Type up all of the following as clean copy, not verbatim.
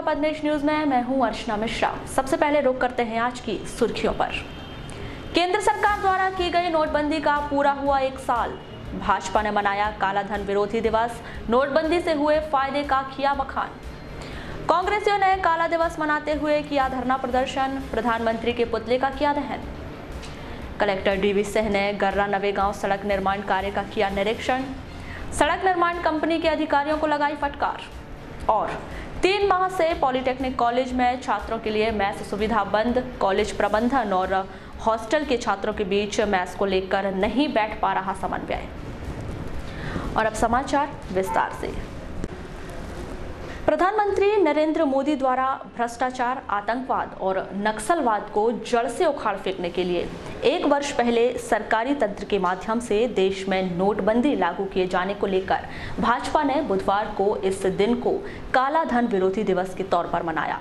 जनपद न्यूज में मैं हूं अर्चना मिश्रा। सबसे पहले रुक करते हैं आज की सुर्खियों पर। केंद्र सरकार द्वारा की गई नोटबंदी का पूरा हुआ 1 साल। भाजपा ने मनाया कालाधन विरोधी दिवस, नोटबंदी से हुए फायदे का किया बखान। कांग्रेसियों ने काला दिवस मनाते हुए किया धरना प्रदर्शन, प्रधानमंत्री के पुतले का किया दहन। कलेक्टर डीवी सिंह ने गर्रा नवेगांव सड़क निर्माण कार्य का किया निरीक्षण। सड़क निर्माण कंपनी के अधिकारियों को लगाई फटकार। और 3 माह से पॉलिटेक्निक कॉलेज में छात्रों के लिए मेस सुविधा बंद। कॉलेज प्रबंधन और हॉस्टल के छात्रों के बीच मेस को लेकर नहीं बैठ पा रहा समन्वय। और अब समाचार विस्तार से। प्रधानमंत्री नरेंद्र मोदी द्वारा भ्रष्टाचार, आतंकवाद और नक्सलवाद को जड़ से उखाड़ फेंकने के लिए 1 वर्ष पहले सरकारी तंत्र के माध्यम से देश में नोटबंदी लागू किए जाने को लेकर भाजपा ने बुधवार को इस दिन को काला धन विरोधी दिवस के तौर पर मनाया।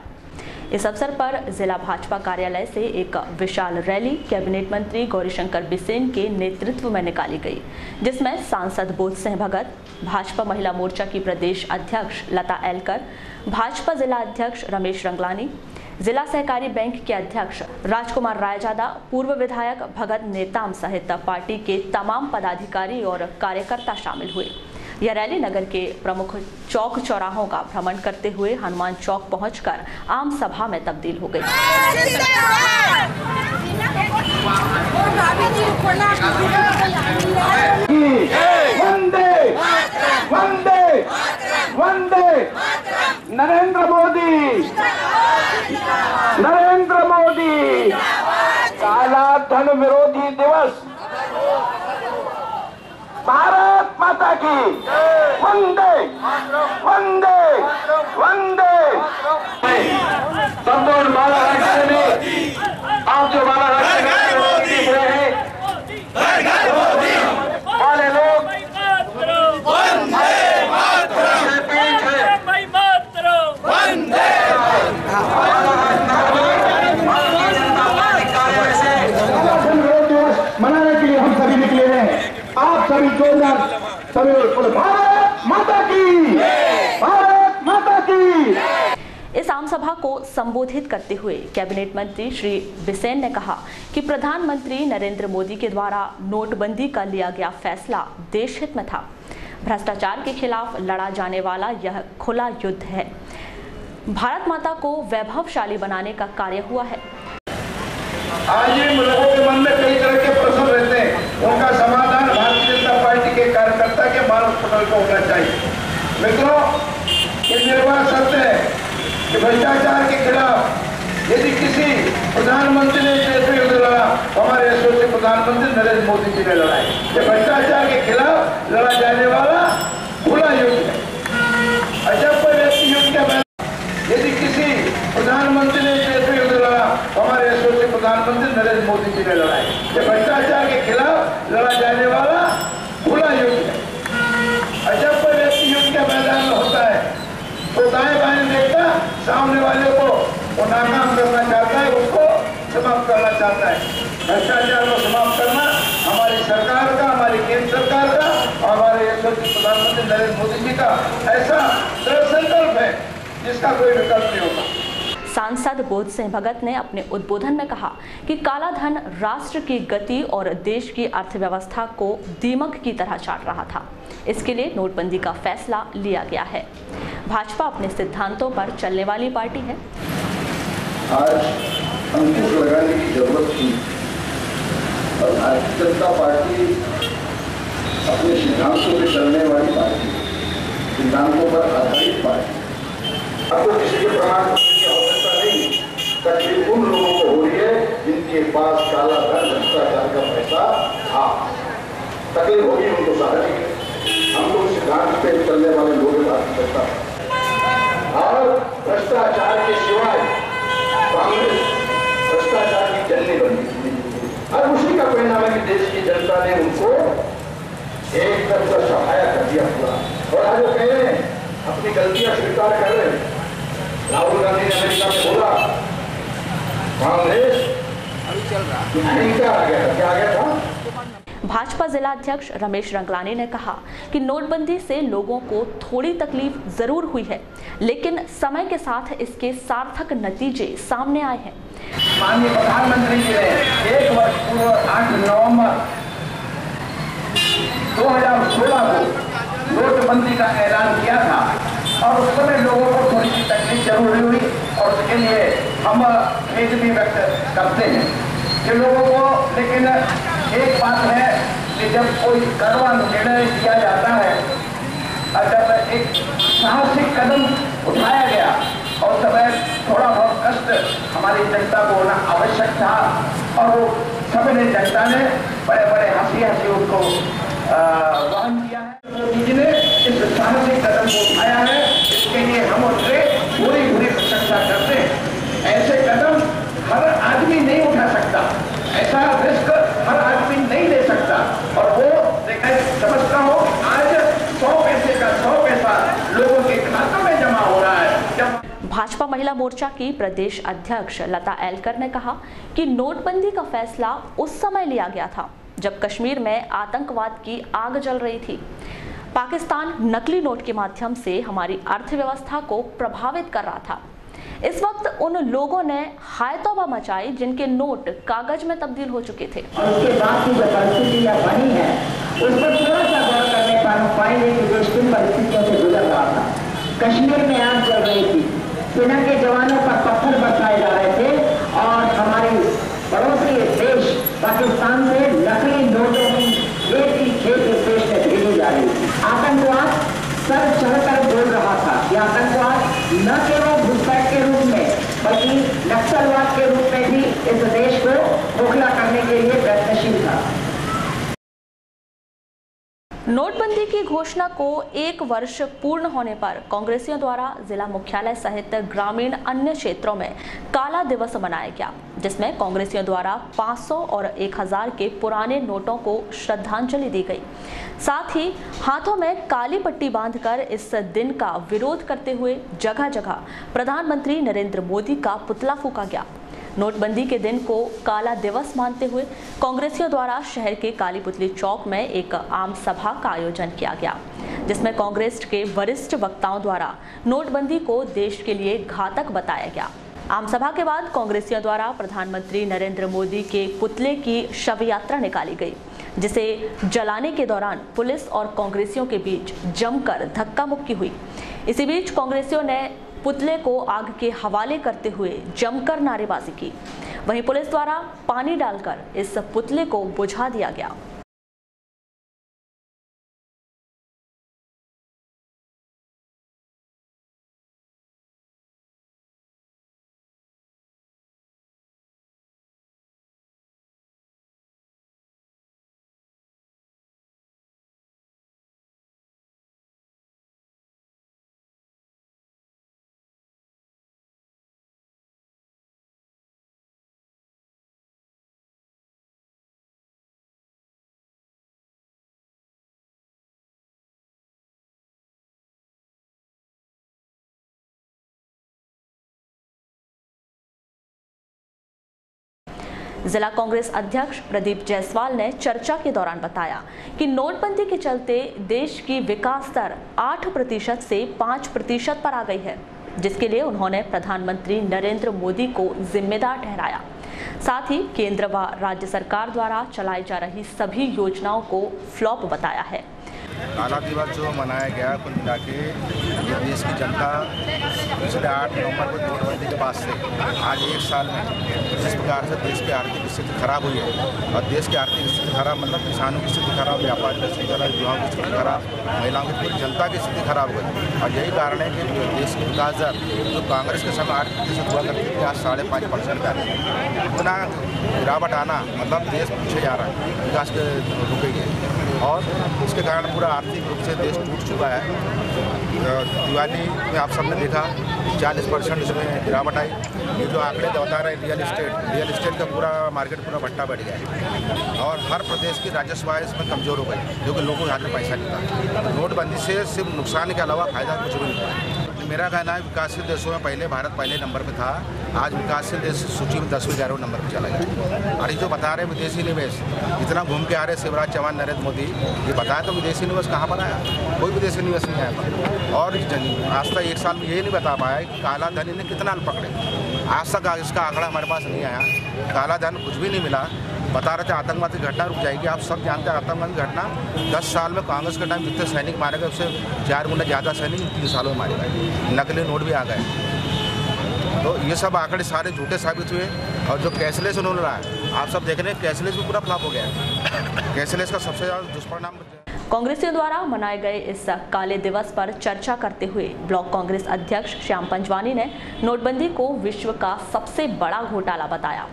इस अवसर पर जिला भाजपा कार्यालय से एक विशाल रैली कैबिनेट मंत्री गौरीशंकर बिसेन के नेतृत्व में निकाली गई, जिसमें सांसद बोध सिंह भगत, भाजपा महिला मोर्चा की प्रदेश अध्यक्ष लता एलकर, भाजपा जिला अध्यक्ष रमेश रंगलानी, जिला सहकारी बैंक के अध्यक्ष राजकुमार रायजादा, पूर्व विधायक भगत नेताम सहित पार्टी के तमाम पदाधिकारी और कार्यकर्ता शामिल हुए। यह रैली नगर के प्रमुख चौक चौराहों का भ्रमण करते हुए हनुमान चौक पहुंचकर आम सभा में तब्दील हो गई। वंदे वंदे वंदे नरेंद्र मोदी, नरेंद्र मोदी। काला धन विरोधी दिवस, भारत माता की वंदे वंदे वंदे। संपूर्ण बालाघाट में आप जो बालाघाट में वाले लोग मनाने के लिए हम सभी निकले हैं। आप सभी जोरदार सभी भारत माता की, भारत माता की। इस आम सभा को संबोधित करते हुए कैबिनेट मंत्री श्री बिसेन ने कहा कि प्रधानमंत्री नरेंद्र मोदी के द्वारा नोटबंदी का लिया गया फैसला देश हित में था। भ्रष्टाचार के खिलाफ लड़ा जाने वाला यह खुला युद्ध है। भारत माता को वैभवशाली बनाने का कार्य हुआ है। आज लोगों के मन में कई तरह के प्रश्न रहते हैं, उनका समाधान भारतीय जनता पार्टी के कार्यकर्ता के मानव पटल को होना चाहिए। मित्रों, ये निर्वाह सत्य है कि भ्रष्टाचार के खिलाफ यदि किसी प्रधानमंत्री ने देश में युद्ध लड़ा, हमारे यशस्वी प्रधानमंत्री नरेंद्र मोदी जी ने लड़ा है। ये भ्रष्टाचार के खिलाफ लड़ा जाने वाला खुला युद्ध है। और जब कोई व्यक्ति युद्ध के मैदान, यदि किसी प्रधानमंत्री ने देश में युद्ध लड़ा, हमारे यशस्वी प्रधानमंत्री नरेंद्र मोदी जी ने लड़ा है। ये भ्रष्टाचार के खिलाफ लड़ा जाने वाला खुला युद्ध है। और जब कोई व्यक्ति युद्ध के मैदान में होता है तो दाएं बाएं देखता, सामने वाले को वो नाकाम करना चाहता है, उसको समाप्त करना चाहता है। भ्रष्टाचार को समाप्त करना हमारी सरकार का, हमारी केंद्र सरकार का, हमारे यशस्वी प्रधानमंत्री नरेंद्र मोदी जी का ऐसा दृढ़ संकल्प है जिसका कोई विकल्प नहीं होगा। सांसद बोध सिंह भगत ने अपने उद्बोधन में कहा कि काला धन राष्ट्र की गति और देश की अर्थव्यवस्था को दीमक की तरह चाट रहा था। इसके लिए नोटबंदी का फैसला लिया गया है। भाजपा अपने सिद्धांतों पर चलने वाली पार्टी है। आज अंकुश लगाने की जरूरत थी और भारतीय जनता पार्टी अपने सिद्धांतों पर चलने वाली पार्टी, सिद्धांतों पर आधारित पार्टी। आपको किसी के प्रमाण पत्र की आवश्यकता नहीं, तकलीफ उन लोगों को हो रही है जिनके पास काला धन भ्रष्टाचार का पैसा था। तकलीफ होगी उनको, साहजिक है। हम तो सिद्धांत पे चलने वाले लोगों की बात करता है। और भ्रष्टाचार के सिवाय कांग्रेस भ्रष्टाचार की जननी बनी और उसी का परिणाम है कि देश की जनता ने उनको एक तरफ से सफाया कर दिया पूरा। और आज वो कह रहे हैं अपनी गलतियां स्वीकार कर रहे हैं। राहुल गांधी ने अमेरिका में बोला कांग्रेस अभी चल रहा अहंकार आ गया था। क्या आ गया था? भाजपा जिला अध्यक्ष रमेश रंगलानी ने कहा कि नोटबंदी से लोगों को थोड़ी तकलीफ जरूर हुई है, लेकिन समय के साथ इसके सार्थक नतीजे सामने आए हैं। माननीय प्रधानमंत्री जी ने 1 वर्ष पूर्व 8 नवंबर 2016 को नोटबंदी का ऐलान किया था और उस समय लोगों को थोड़ी सी तकलीफ जरूर हुई और उसके लिए हम खेद भी व्यक्त करते हैं कि लोगों को। लेकिन एक बात है कि जब कोई कड़वा निर्णय किया जाता है और जब एक साहसिक कदम उठाया गया और समय थोड़ा बहुत कष्ट हमारी जनता को होना आवश्यक था और वो सभी ने जनता ने बड़े बड़े हंसी उनको वहन किया है। मोदी जी ने इस साहसिक कदम को उठाया है, इसके लिए हम उनसे पूरी प्रशंसा करते हैं। ऐसे कदम हर आदमी नहीं उठा सकता, ऐसा रिस्क हर आदमी नहीं ले सकता और वो समझता हो आज 100 पैसे का 100 पैसा लोगों के खातों में जमा हो रहा है। भाजपा महिला मोर्चा की प्रदेश अध्यक्ष लता एलकर ने कहा कि नोटबंदी का फैसला उस समय लिया गया था जब कश्मीर में आतंकवाद की आग जल रही थी। पाकिस्तान नकली नोट के माध्यम से हमारी अर्थव्यवस्था को प्रभावित कर रहा था। इस वक्त उन लोगों ने हाय तौबा मचाई जिनके नोट कागज में तब्दील हो चुके थे। और उसके बाद की जो परिस्थितियां बनी है उस पर थोड़ा सा गौर करने पर हम पाएंगे कि देश किन परिस्थितियों से गुजर रहा था। कश्मीर में आग जल रही थी, सेना के जवानों पर पत्थर बरसाए जा रहे थे और हमारी पड़ोसी देश पाकिस्तान से नकली नोटों की खेत इस देश में भेजी जा रही थी। आतंकवाद सर चढ़कर बोल रहा था कि आतंकवाद न केवल घुसपैठ के रूप में बल्कि नक्सलवाद के रूप में भी इस देश को खोखला करने के लिए प्रयत्नशील था। नोटबंदी की घोषणा को 1 वर्ष पूर्ण होने पर कांग्रेसियों द्वारा जिला मुख्यालय सहित ग्रामीण अन्य क्षेत्रों में काला दिवस मनाया गया, जिसमें कांग्रेसियों द्वारा 500 और 1000 के पुराने नोटों को श्रद्धांजलि दी गई। साथ ही हाथों में काली पट्टी बांधकर इस दिन का विरोध करते हुए जगह जगह प्रधानमंत्री नरेंद्र मोदी का पुतला फूंका गया। नोटबंदी के दिन को काला दिवस मानते हुए कांग्रेसियों द्वारा शहर के काली पुतली चौक में एक आम सभा का आयोजन किया गया, जिसमें कांग्रेस के वरिष्ठ वक्ताओं द्वारा नोटबंदी को देश के लिए घातक बताया गया। आम सभा के बाद कांग्रेसियों द्वारा प्रधानमंत्री नरेंद्र मोदी के पुतले की शव यात्रा निकाली गई, जिसे जलाने के दौरान पुलिस और कांग्रेसियों के बीच जमकर धक्का मुक्की हुई। इसी बीच कांग्रेसियों ने पुतले को आग के हवाले करते हुए जमकर नारेबाजी की। वहीं पुलिस द्वारा पानी डालकर इस पुतले को बुझा दिया गया। जिला कांग्रेस अध्यक्ष प्रदीप जायसवाल ने चर्चा के दौरान बताया कि नोटबंदी के चलते देश की विकास दर 8% से 5% पर आ गई है, जिसके लिए उन्होंने प्रधानमंत्री नरेंद्र मोदी को जिम्मेदार ठहराया। साथ ही केंद्र व राज्य सरकार द्वारा चलाई जा रही सभी योजनाओं को फ्लॉप बताया है। काला दिवस जो मनाया गया कुल मिला के ये देश की जनता पिछले 8 नवंबर को नोटबंदी के बाद से आज 1 साल में जिस प्रकार से देश की आर्थिक स्थिति खराब हुई है, और देश की आर्थिक स्थिति खराब मतलब किसानों की स्थिति खराब, व्यापारियों की स्थिति खराब, युवाओं की स्थिति खराब, महिलाओं की पूरी जनता की स्थिति खराब हुई। और यही कारण है कि देश की विकास दर जो कांग्रेस के समय 8% हुआ करती थी आज 5.5% पे आ रही है। इतना गिरावट आना मतलब देश पीछे जा रहा है, विकास के रुक गई है और इसके कारण पूरा आर्थिक रूप से देश टूट चुका है। दिवाली में आप सबने देखा 40% इसमें गिरावट आई। ये जो आंकड़े बता रहे हैं रियल एस्टेट का पूरा मार्केट पूरा भट्टा बढ़ गया है और हर प्रदेश की राजस्व आय इसमें कमज़ोर हो गई, जो कि लोगों के हाथ में पैसा नहीं था। नोटबंदी से सिर्फ नुकसान के अलावा फायदा कुछ भी नहीं था। मेरा कहना है विकासशील देशों में पहले भारत पहले नंबर पे था, आज विकासशील देश सूची में 10वें 11वें नंबर पे चला गया। और ये जो बता रहे विदेशी निवेश, इतना घूम के आ रहे शिवराज चौहान, नरेंद्र मोदी, ये बताया तो विदेशी निवेश कहाँ पर आया? कोई विदेशी निवेश नहीं आया। और आज तक 1 साल में ये नहीं बता पाया कि काला धन इन्हें कितना पकड़े। आज तक इसका आंकड़ा हमारे पास नहीं आया। काला धन कुछ भी नहीं मिला। बता रहे थे आतंकवाद की घटना रुक जाएगी। आप सब जानते हैं आतंकवाद की घटना 10 साल में कांग्रेस के टाइम जितने सैनिक मारे गए उससे 4 गुना ज़्यादा सैनिक 3 सालों में मारे गए। नकली नोट भी आ गए। तो ये सब आंकड़े सारे झूठे साबित हुए। और जो कैशलेस उन्होंने रहा है, आप सब देख रहे हैं, कैशलेस भी पूरा फ्लॉप हो गया है। कैशलेस का सबसे ज़्यादा दुष्परिणाम कांग्रेसियों द्वारा मनाए गए इस काले दिवस पर चर्चा करते हुए ब्लॉक कांग्रेस अध्यक्ष श्याम पंजवानी ने नोटबंदी को विश्व का सबसे बड़ा घोटाला बताया।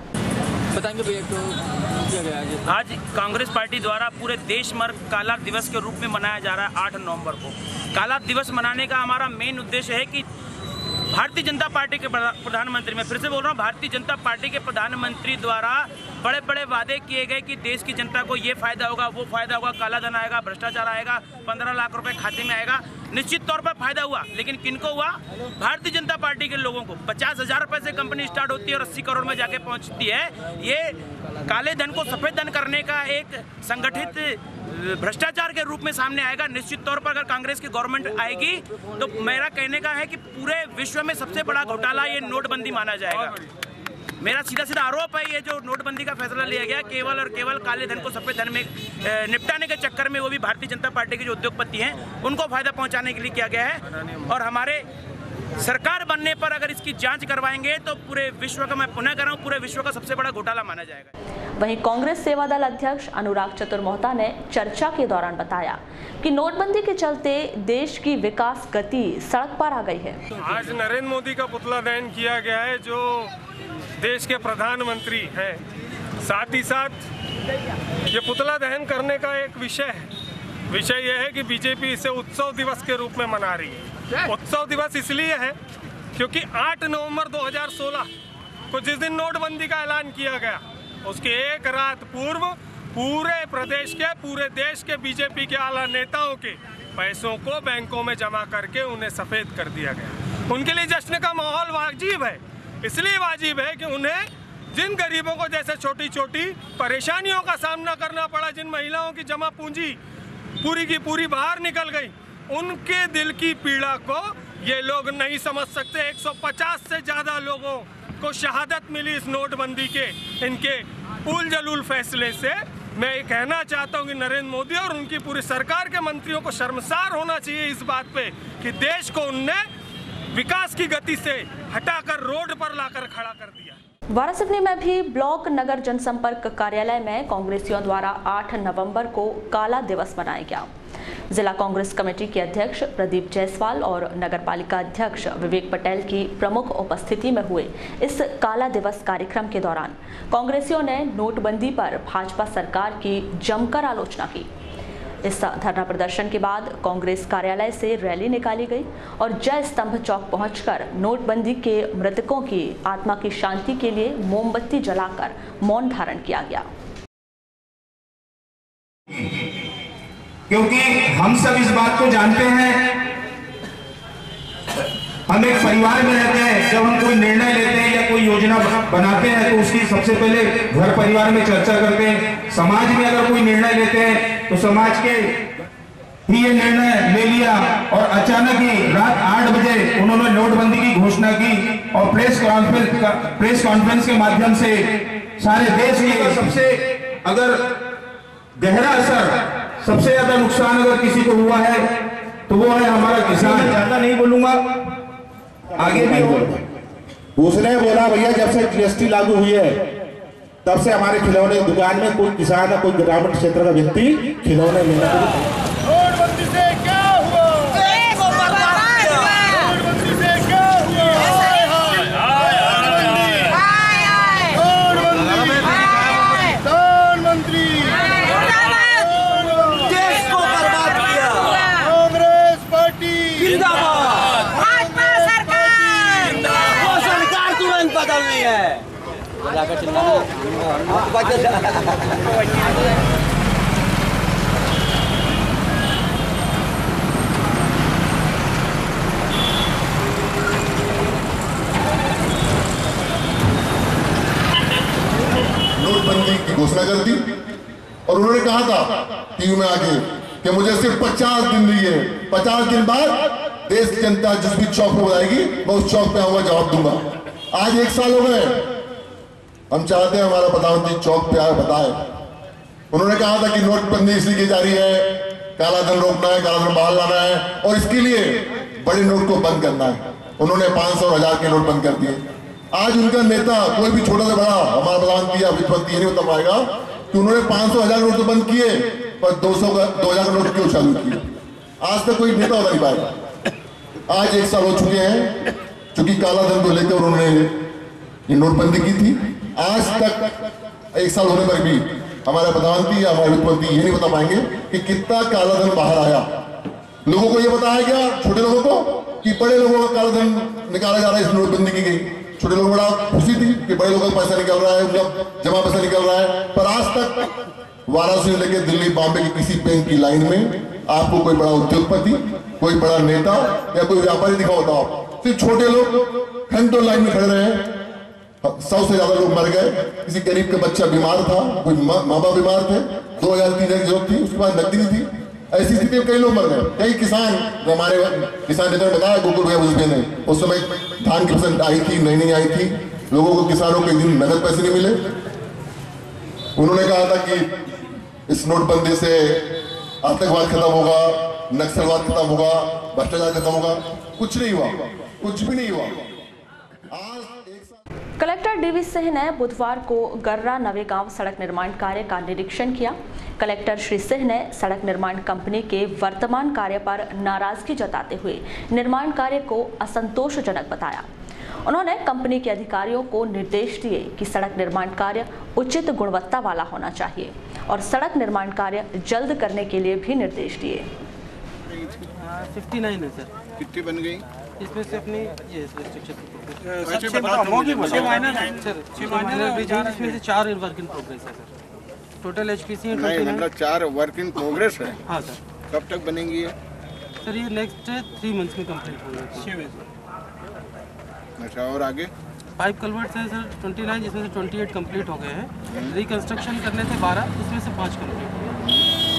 बताएंगे भैया तो आज कांग्रेस पार्टी द्वारा पूरे देश भर काला दिवस के रूप में मनाया जा रहा है 8 नवंबर को। काला दिवस मनाने का हमारा मेन उद्देश्य है कि भारतीय जनता पार्टी के प्रधानमंत्री, मैं फिर से बोल रहा हूँ, भारतीय जनता पार्टी के प्रधानमंत्री द्वारा बड़े बड़े वादे किए गए कि देश की जनता को ये फायदा होगा, वो फायदा होगा, काला धन आएगा, भ्रष्टाचार आएगा, 15 लाख रुपए खाते में आएगा। निश्चित तौर पर फायदा हुआ, लेकिन किनको हुआ? भारतीय जनता पार्टी के लोगों को। 50,000 रुपए से कंपनी स्टार्ट होती है और 80 करोड़ में जाके पहुंचती है। ये काले धन को सफेद धन करने का एक संगठित भ्रष्टाचार के रूप में सामने आएगा। निश्चित तौर पर अगर कांग्रेस की गवर्नमेंट आएगी तो मेरा कहने का है कि पूरे विश्व में सबसे बड़ा घोटाला ये नोटबंदी माना जाएगा। मेरा सीधा सीधा आरोप है, ये जो नोटबंदी का फैसला लिया गया केवल और केवल काले धन को सफेद धन में निपटाने के चक्कर में, वो भी भारतीय जनता पार्टी के जो उद्योगपति हैं उनको फायदा पहुंचाने के लिए किया गया है। और हमारे सरकार बनने पर अगर इसकी जांच करवाएंगे तो पूरे विश्व का, मैं पुनः कर रहा हूं, पूरे विश्व का सबसे बड़ा घोटाला माना जाएगा। वहीं कांग्रेस सेवा दल अध्यक्ष अनुराग चतुर्मोहता ने चर्चा के दौरान बताया कि नोटबंदी के चलते देश की विकास गति सड़क पर आ गई है। आज नरेंद्र मोदी का पुतला दहन किया गया है, जो देश के प्रधानमंत्री हैं। साथ ही साथ ये पुतला दहन करने का एक विषय यह है कि बीजेपी इसे उत्सव दिवस के रूप में मना रही है। उत्सव दिवस इसलिए है क्योंकि 8 नवंबर 2016 को जिस दिन नोटबंदी का ऐलान किया गया, उसके एक रात पूर्व पूरे प्रदेश के, पूरे देश के बीजेपी के आला नेताओं के पैसों को बैंकों में जमा करके उन्हें सफेद कर दिया गया। उनके लिए जश्न का माहौल वाजिब है। इसलिए वाजिब है कि उन्हें, जिन गरीबों को जैसे छोटी छोटी परेशानियों का सामना करना पड़ा, जिन महिलाओं की जमा पूंजी पूरी की पूरी बाहर निकल गई, उनके दिल की पीड़ा को ये लोग नहीं समझ सकते। 150 से ज़्यादा लोगों को शहादत मिली इस नोटबंदी के, इनके उल जलूल फैसले से। मैं ये कहना चाहता हूँ कि नरेंद्र मोदी और उनकी पूरी सरकार के मंत्रियों को शर्मसार होना चाहिए इस बात पे कि देश को उनने विकास की गति से हटाकर रोड पर लाकर खड़ा कर दिया। वारासिवनी में भी ब्लॉक नगर जनसंपर्क कार्यालय में कांग्रेसियों द्वारा 8 नवंबर को काला दिवस मनाया गया। जिला कांग्रेस कमेटी के अध्यक्ष प्रदीप जायसवाल और नगरपालिका अध्यक्ष विवेक पटेल की प्रमुख उपस्थिति में हुए इस काला दिवस कार्यक्रम के दौरान कांग्रेसियों ने नोटबंदी पर भाजपा सरकार की जमकर आलोचना की। इस धरना प्रदर्शन के बाद कांग्रेस कार्यालय से रैली निकाली गई और जय स्तंभ चौक पहुंचकर नोटबंदी के मृतकों की आत्मा की शांति के लिए मोमबत्ती जलाकर मौन धारण किया गया। क्योंकि हम सब इस बात को जानते हैं, हम एक परिवार में रहते हैं। जब हम कोई निर्णय लेते हैं या कोई योजना बनाते हैं तो उसकी सबसे पहले घर परिवार में चर्चा करते हैं। समाज में अगर कोई निर्णय लेते हैं तो समाज के ही ये निर्णय ले लिया और अचानक ही रात 8 बजे उन्होंने नोटबंदी की घोषणा की और प्रेस कॉन्फ्रेंस के माध्यम से सारे देश में सबसे अगर गहरा असर, सबसे ज्यादा नुकसान अगर किसी को हुआ है तो वो है हमारा किसान। ज्यादा नहीं बोलूंगा, आगे भी दूसरे बोला भैया जब से जीएसटी लागू हुई है तब से हमारे खिलौने दुकान में कोई किसान या कोई ग्रामीण क्षेत्र का व्यक्ति खिलौने लेना। नोटबंदी से क्या हुआ? नोटबंदी से क्या हुआ? प्रधानमंत्री देश को बर्बाद किया। कांग्रेस पार्टी जिंदाबाद। भाजपा सरकार वो सरकार तुरंत बदलनी है। की घोषणा कर दी और उन्होंने कहा था टीवी में आके कि मुझे सिर्फ 50 दिन दिए, 50 दिन बाद देश की जनता जिस भी चौक पर बताएगी मैं उस चौक पे आऊंगा, जवाब दूंगा। आज 1 साल हो गए, हम चाहते हैं हमारा प्रधानमंत्री चौक पे आए बताए। उन्होंने कहा था कि नोटबंदी इसलिए की जा रही है, काला धन रोकना है, काला धन बाहर लाना है और इसके लिए बड़े नोट को बंद करना है। उन्होंने 500 और 1000 के नोट बंद कर दिए। आज उनका नेता कोई भी छोटा से बड़ा, हमारा प्रधानमंत्री या वित्त मंत्री ये नहीं बता पाएगा कि उन्होंने 500-1000 नोट तो बंद किए पर 2000 का नोट क्यों चालू किए। आज तक कोई नेता बता नहीं पाएगा। आज 1 साल हो चुके हैं क्योंकि काला धन को लेकर उन्होंने ये नोटबंदी की थी। आज तक 1 साल होने पर भी हमारे प्रधानमंत्री या हमारे वित्त मंत्री ये नहीं बता पाएंगे कि कितना काला धन बाहर आया। लोगों को ये बताया गया, छोटे लोगों को, कि बड़े लोगों का काला धन निकाला जा रहा है, इस नोटबंदी की गई। छोटे लोग बड़ा खुशी थी कि बड़े लोगों का पैसा निकल रहा है, उनका जमा पैसा निकल रहा है। पर आज तक वाराणसी से लेकर दिल्ली, बॉम्बे की किसी बैंक की लाइन में आपको कोई बड़ा उद्योगपति, कोई बड़ा नेता या कोई व्यापारी दिखा होता हो। सिर्फ छोटे लोग घंटों लाइन में खड़े रहे हैं। 100 से ज्यादा लोग मर गए। किसी गरीब का बच्चा बीमार था, कोई माँ बाप बीमार थे, 2000-3000 की जरूरत थी, उसके बाद नकदी नहीं थी। ऐसी स्थिति में कई लोग मर गए। कई किसान, हमारे किसान नेता ने बताया, गोकुल भैया मुझे ने उस समय धान की फसल आई थी, नहीं आई थी, लोगों को, किसानों को एक दिन नगद पैसे नहीं मिले। उन्होंने कहा था कि इस नोटबंदी से आतंकवाद खत्म होगा, नक्सलवाद खत्म होगा, भ्रष्टाचार खत्म होगा। कुछ नहीं हुआ, कुछ भी नहीं हुआ। कलेक्टर डीवी सिंह ने बुधवार को गर्रा नवेगांव सड़क निर्माण कार्य का निरीक्षण किया। कलेक्टर श्री सिंह ने सड़क निर्माण कंपनी के वर्तमान कार्य पर नाराजगी जताते हुए निर्माण कार्य को असंतोषजनक बताया। उन्होंने कंपनी के अधिकारियों को निर्देश दिए कि सड़क निर्माण कार्य उचित गुणवत्ता वाला होना चाहिए और सड़क निर्माण कार्य जल्द करने के लिए भी निर्देश दिए। 59 है सर। कितनी बन गई? इसमें से अपनी ये restriction sir, 4 work in progress है सर। टोटल एचपीसी है 29। मतलब 4 वर्क इन प्रोग्रेस है। हाँ सर। कब तक बनेंगी ये? सर ये नेक्स्ट 3 मंथ्स में कंप्लीट होंगे। अच्छा, और आगे? पाइप कल्वर्ट्स है सर 29, जिसमें से 28 कंप्लीट हो गए हैं। रिकंस्ट्रक्शन करने थे 12, उसमें से 5 कंप्लीट हो गए,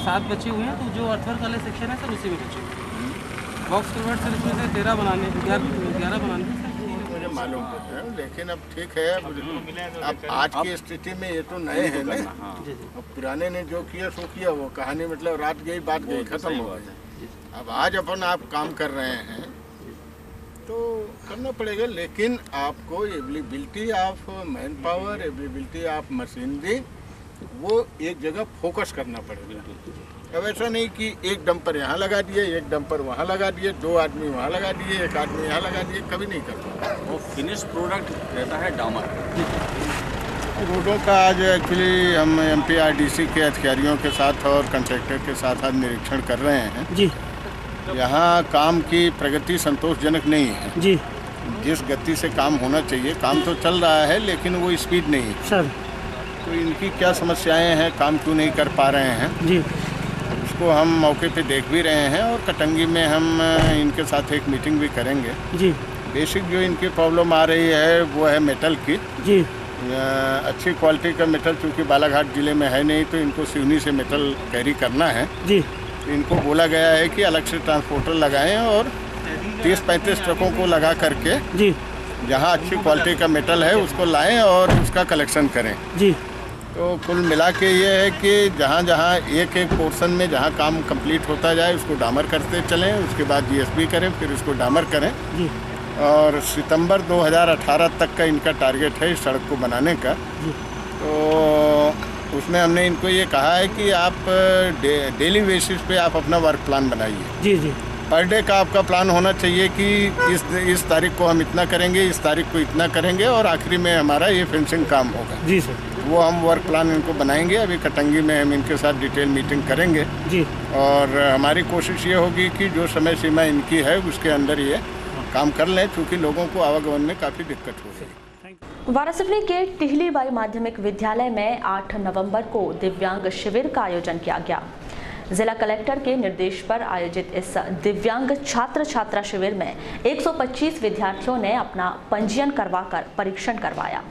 7 बचे हुए हैं। तो जो अर्थवर्क वाले सेक्शन है सर उसी में बचे हुए हैं। बॉक्स कल्वर्ट सर इसमें से 11 बनाने 11 बनाने मुझे मालूम है, लेकिन अब ठीक है। अब आज की स्थिति में ये तो नए हैं ना, अब पुराने ने जो किया सो किया, वो कहानी मतलब रात गई बात गई, खत्म हो गई। अब आज अपन आप काम कर रहे हैं तो करना पड़ेगा, लेकिन आपको availability of man power, availability of machinery, वो एक जगह फोकस करना पड़ेगा। अब ऐसा नहीं कि एक डंपर यहाँ लगा दिए, एक डंपर वहाँ लगा दिए, 2 आदमी वहाँ लगा दिए, 1 आदमी यहाँ लगा दिए, कभी नहीं करता। वो फिनिश प्रोडक्ट रहता है डामर। रोडों का आज एक्चुअली हम MPRDC के अधिकारियों के साथ और कंट्रैक्टर के साथ आज निरीक्षण कर रहे हैं जी। यहाँ काम की प्रगति संतोषजनक नहीं है जी। जिस गति से काम होना चाहिए, काम तो चल रहा है लेकिन वो स्पीड नहीं है सर। तो इनकी क्या समस्याएं हैं, काम क्यों नहीं कर पा रहे हैं जी, उसको हम मौके पे देख भी रहे हैं और कटंगी में हम इनके साथ एक मीटिंग भी करेंगे जी। बेसिक जो इनकी प्रॉब्लम आ रही है वो है मेटल की जी। अच्छी क्वालिटी का मेटल चूँकि बालाघाट ज़िले में है नहीं, तो इनको सिवनी से मेटल कैरी करना है जी। तो इनको बोला गया है कि अलग से ट्रांसपोर्टर लगाएं और 30-35 ट्रकों को लगा करके जी जहाँ अच्छी क्वालिटी का मेटल है उसको लाएं और उसका कलेक्शन करें जी। तो कुल मिला के ये है कि जहाँ जहाँ एक पोर्शन में जहाँ काम कंप्लीट होता जाए उसको डामर करते चलें, उसके बाद GSB करें, फिर उसको डामर करें जी। और सितंबर 2018 तक का इनका टारगेट है इस सड़क को बनाने का। तो उसमें हमने इनको ये कहा है कि आप डेली बेसिस पे आप अपना वर्क प्लान बनाइए जी जी। पर डे का आपका प्लान होना चाहिए कि इस तारीख को हम इतना करेंगे, इस तारीख को इतना करेंगे और आखिरी में हमारा ये फेंसिंग काम होगा जी सर। वो हम वर्क प्लान इनको बनाएंगे। अभी कटंगी में हम इनके साथ डिटेल मीटिंग करेंगे जी। और हमारी कोशिश ये होगी कि जो समय सीमा इनकी है उसके अंदर ये काम कर लें, क्योंकि लोगों को आवागमन में काफ़ी दिक्कत हो रही है। वारासिवनी के टिहली बाई माध्यमिक विद्यालय में 8 नवंबर को दिव्यांग शिविर का आयोजन किया गया। जिला कलेक्टर के निर्देश पर आयोजित इस दिव्यांग छात्र छात्रा शिविर में 125 विद्यार्थियों ने अपना पंजीयन करवाकर परीक्षण करवाया।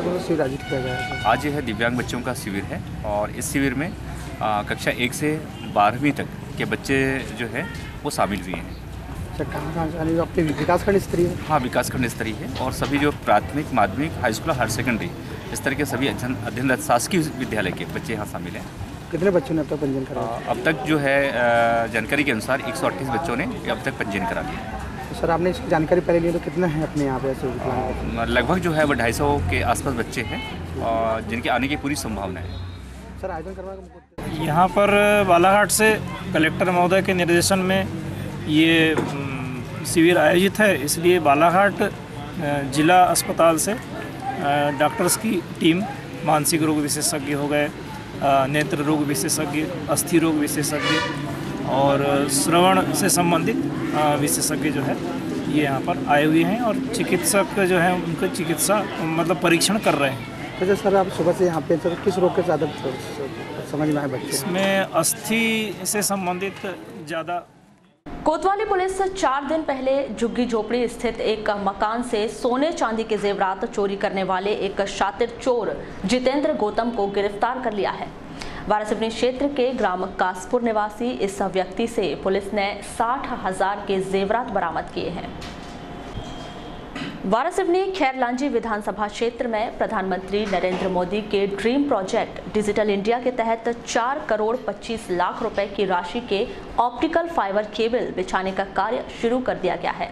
बच्चों को शिविर आयोजित किया गया है? आज यह दिव्यांग बच्चों का शिविर है और इस शिविर में कक्षा 1 से 12वीं तक के बच्चे जो है वो शामिल हुए हैं। अच्छा, कहाँ आपके विकासखंड स्तरीय है? हाँ, विकासखंड स्तरीय है और सभी जो प्राथमिक, माध्यमिक, हाई स्कूल, हायर सेकेंडरी इस तरह के सभी अध्ययनरत शासकीय विद्यालय के बच्चे यहाँ शामिल हैं। कितने बच्चों ने अब तक पंजीयन कराया? अब तक जो है जानकारी के अनुसार 138 बच्चों ने अब तक पंजीयन करा लिया। तो सर, आपने इसकी जानकारी पहले ली तो कितने हैं अपने यहाँ पे? लगभग जो है वो 250 के आसपास बच्चे हैं और जिनके आने की पूरी संभावना है। सर, आयोजन करवाने यहाँ पर बालाघाट से कलेक्टर महोदय के निर्देशन में ये शिविर आयोजित है, इसलिए बालाघाट जिला अस्पताल से डॉक्टर्स की टीम, मानसिक रोग विशेषज्ञ हो गए, नेत्र रोग विशेषज्ञ, अस्थि रोग विशेषज्ञ और श्रवण से संबंधित विशेषज्ञ जो है ये यहाँ पर आए हुए हैं और चिकित्सक जो है उनका चिकित्सा मतलब परीक्षण कर रहे हैं। अच्छा सर, आप सुबह से यहाँ पे सर किस रोग के ज़्यादा समझ में आए बच्चे? इसमें अस्थि से संबंधित ज़्यादा। कोतवाली पुलिस 4 दिन पहले झुग्गी झोपड़ी स्थित एक मकान से सोने चांदी के जेवरात चोरी करने वाले एक शातिर चोर जितेंद्र गौतम को गिरफ्तार कर लिया है। वारासिवनी क्षेत्र के ग्राम कासपुर निवासी इस व्यक्ति से पुलिस ने 60,000 के जेवरात बरामद किए हैं। वारासिवनी खैरलांजी विधानसभा क्षेत्र में प्रधानमंत्री नरेंद्र मोदी के ड्रीम प्रोजेक्ट डिजिटल इंडिया के तहत 4 करोड़ 25 लाख रुपए की राशि के ऑप्टिकल फाइबर केबल बिछाने का कार्य शुरू कर दिया गया है।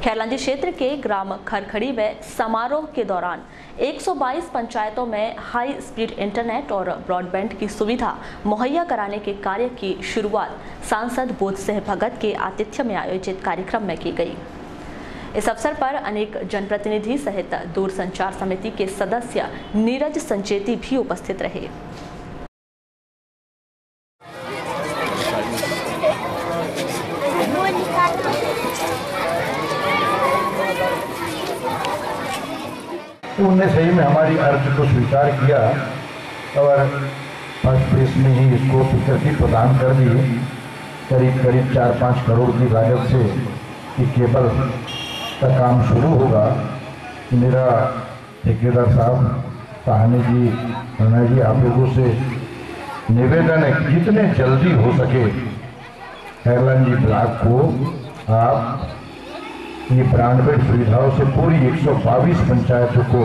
खैरलांजी क्षेत्र के ग्राम खरखड़ी में समारोह के दौरान 122 पंचायतों में हाई स्पीड इंटरनेट और ब्रॉडबैंड की सुविधा मुहैया कराने के कार्य की शुरुआत सांसद बोध सिंह भगत के आतिथ्य में आयोजित कार्यक्रम में की गई। इस अवसर पर अनेक जनप्रतिनिधि सहित दूरसंचार समिति के सदस्य नीरज संचेती भी उपस्थित रहे। उन्होंने सही में हमारी अर्ज को स्वीकार किया और फर्स्ट फेज में ही इसको स्वीकृति प्रदान कर दी। करीब 4-5 करोड़ की लागत से ये केबल का काम शुरू होगा। मेरा ठेकेदार साहब, सहानी जी, रना जी, आप लोगों से निवेदन है कि जितने जल्दी हो सके खैरलांजी ब्लॉक को आप ये ब्रॉडबैंड सुविधाओं से पूरी 122 पंचायतों को